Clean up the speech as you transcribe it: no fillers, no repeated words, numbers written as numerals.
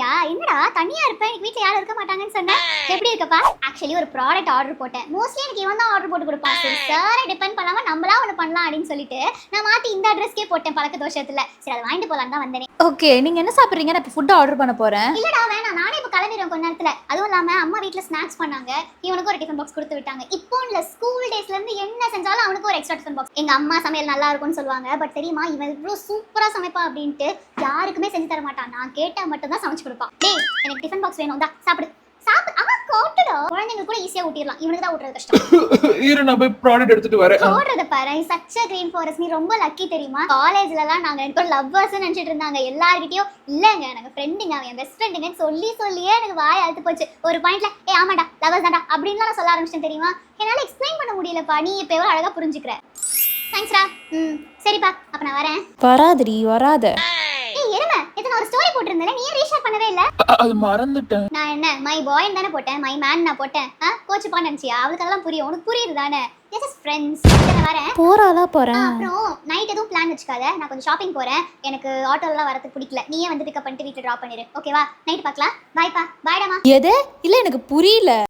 இருக்கியா? என்னடா தனியா இருப்ப, எனக்கு வீட்ல யாரும் இருக்க மாட்டாங்கன்னு சொன்ன. எப்படி இருக்கப்பா? ஆக்சுவலி ஒரு ப்ராடக்ட் ஆர்டர் போட்டேன். மோஸ்ட்லி எனக்கு இவன் தான் ஆர்டர் போட்டு கொடுப்பான். சரி சாரை டிபெண்ட் பண்ணாம நம்மளா ஒன்று பண்ணலாம் அப்படின்னு சொல்லிட்டு நான் மாத்தி இந்த அட்ரஸ்க்கே போட்டேன் பழக்க தோஷத்துல. சரி அதை வாங்கிட்டு போலான்னு தான் வந்தேனே. ஓகே, நீங்க என்ன சாப்பிடுறீங்க? நான் இப்போ ஃபுட் ஆர்டர் பண்ண போறேன். இல்லடா வேணாம், நானே இப்போ கிளம்பிடுவேன் கொஞ்ச நேரத்துல. அதுவும் இல்லாம அம்மா வீட்ல ஸ்நாக்ஸ் பண்ணாங்க, இவனுக்கு ஒரு டிஃபன் பாக்ஸ் கொடுத்து விட்டாங்க. இப்போ இல்ல, ஸ்கூல் டேஸ்ல இருந்து என்ன செஞ்சாலும் அவனுக்கு ஒரு எக்ஸ்ட்ரா டிஃபன் பாக்ஸ். எங்க அம்மா சமையல் நல்லா இருக்கும்னு சொல்லுவாங்க, பட் தெரியுமா இவன் இவ்வளோ சூப்பரா சமைப்பா அப்படின்ட்டு யாருக்குமே செஞ்சு தர மாட்டான். நான் கேட்டா மட்டும் தான் சமைச்சு கொடுப்பான். டேய் எனக்கு டிஃபன் பாக்ஸ் வேணும், தான் சாப்பிடு சாப்பிடு. அவன் கோட்டுடா, குழந்தைங்க கூட ஈஸியா ஊட்டிடலாம், இவனுக்கு தான் ஊட்டுறது கஷ்டம். இரு நான் போய் ப்ராடக்ட் எடுத்துட்டு வரேன். ஓடுறத பாரு, சச்ச கிரீன் ஃபாரஸ்ட், நீ ரொம்ப லக்கி தெரியுமா. காலேஜ்லலாம் நாங்க ரெண்டு பேரும் லவ்வர்ஸ் நினைச்சிட்டு இருந்தாங்க. எல்லார்கிட்டயும் இல்லங்க நாங்க ஃப்ரெண்டுங்க, அவன் பெஸ்ட் ஃப்ரெண்டுங்கன்னு சொல்லியே எனக்கு வாய் அழுத்து போச்சு. ஒரு பாயிண்ட்ல ஏ ஆமாடா லவ்வர்ஸ் தான்டா அப்படின்லாம் நான் சொல்ல ஆரம்பிச்சிட்டேன் தெரியுமா. என்னால எக்ஸ்பிளைன் பண்ண முடியலப்பா, நீ இப்போ எவ்வளோ அழகா புரிஞ்சுக்கிற. தேங்க்ஸ்டா. சரிப்பா அப்ப நான் வரேன். வராதடி, வராத. ஏய் எருமை, நான் ஒரு ஸ்டோரி போட்டிருந்தேன், நீ ஏன் ரீஷேர் பண்ணவே இல்ல? அது மறந்துட்டேன். நான் என்ன மை பாய்ன்னு தானே போட்டேன், மை மேன் நான் போட்டேன். கோச்சுப்பா நினைச்சியா? அவளுக்கு அதெல்லாம் புரியும், உனக்கு புரியுது தானே. Just friends. நான் வரேன். போறாளா போறேன். அப்புறம் நைட் எதுவும் பிளான் வச்சுக்காத, நான் கொஞ்சம் ஷாப்பிங் போறேன். எனக்கு ஆட்டோலாம் வரதுக்கு பிடிக்கல, நீயே வந்து பிக்கப் பண்ணிட்டு வீட்டில் ட்ராப் பண்ணிடு. ஓகேவா? நைட் பார்க்கலாம். பாய்ப்பா. பாய்டாமா. எது? இல்ல எனக்கு புரியல.